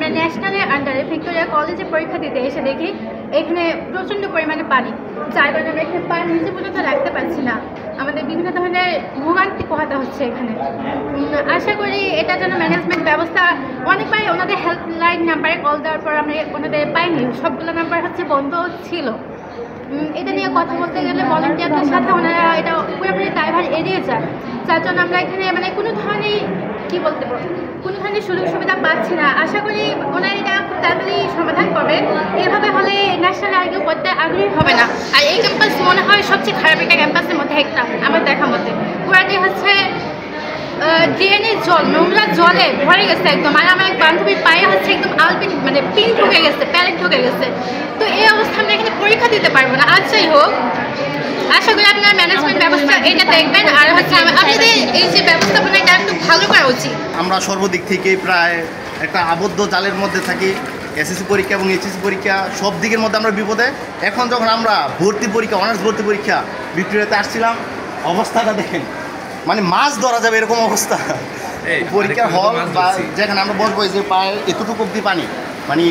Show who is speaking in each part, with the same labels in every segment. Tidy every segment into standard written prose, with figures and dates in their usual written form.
Speaker 1: আমরা ন্যাশনালের আন্ডারে ভিক্টোরিয়া কলেজে পরীক্ষা দিতে এসে দেখি এখানে প্রচণ্ড পরিমাণে পানি, যার কারণে আমরা এখানে পানি নিচে পর্যন্ত রাখতে পারছি না। আমাদের বিভিন্ন ধরনের ভোগান্তি পোহাতে হচ্ছে এখানে। আশা করি এটা যেন ম্যানেজমেন্ট ব্যবস্থা, অনেকবার ওনাদের হেল্পলাইন নাম্বারে কল দেওয়ার পর আমরা ওনাদের পাইনি, সবগুলো নাম্বার বন্ধ ছিল। এটা নিয়ে কথা বলতে গেলে ভলান্টিয়ারদের সাথে ওনারা এটা পুরোপুরি দায়ভার এড়িয়ে যায়, যার জন্য আমরা এখানে কোনো ধরনের কোনো ধরনের সুযোগ সুবিধা পাচ্ছি না। আশা করি ওনারা এটা খুব তাড়াতাড়ি সমাধান করবে। এভাবে হলে ন্যাশনাল আর কেউ করতে আগ্রহী হবে না। আর এই ক্যাম্পাস মনে হয় সবচেয়ে খারাপ একটা ক্যাম্পাসের মধ্যে একটা, আমার দেখা মতে। পুরাটি ড্রেনের জল, নোংরা জলে ভরে গেছে একদম। আর আমার এক বান্ধবীর পায়ে একদম আলপিন পিন ঢুকে গেছে, প্যারেন্ট ঢুকে গেছে। তো এই অবস্থা আমরা এখানে পরীক্ষা দিতে পারবো না। যাই হোক, আশা করি আপনার ম্যানেজমেন্ট ব্যবস্থা এটা দেখবেন। আর আপনাদের এই যে ব্যবস্থাপনা এটা একটু ভালো করা উচিত।
Speaker 2: আমরা সর্বদিক থেকে প্রায় একটা আবদ্ধ জালের মধ্যে থাকি। এসএসসি পরীক্ষা এবং এইচএসসি পরীক্ষা সব দিকের মধ্যে আমরা বিপদে। এখন যখন আমরা ভর্তি পরীক্ষা, অনার্স ভর্তি পরীক্ষা ভিক্টোরিয়াতে আসছিলাম, অবস্থাটা দেখেন, মানে মাছ ধরা যাবে এরকম অবস্থা। পরীক্ষার হল বা যেখানে আমরা বসবো, যে পায়ে এতটুকু অব্দি পানি, মানে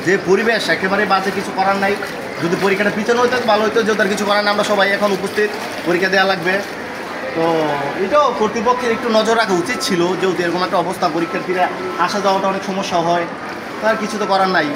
Speaker 2: যে পরিবেশ একেবারে বাজে, কিছু করার নাই। যদি পরীক্ষাটা পিছনে হইতো ভালো হইতো, যে তার কিছু করার নাই, আমরা সবাই এখন উপস্থিত, পরীক্ষা দেওয়া লাগবে। তো এটাও কর্তৃপক্ষের একটু নজর রাখা উচিত ছিল, যেহেতু এরকম একটা অবস্থা, পরীক্ষার্থীরা আসা যাওয়াটা অনেক সমস্যা হয়, তার কিছু তো করার নাই।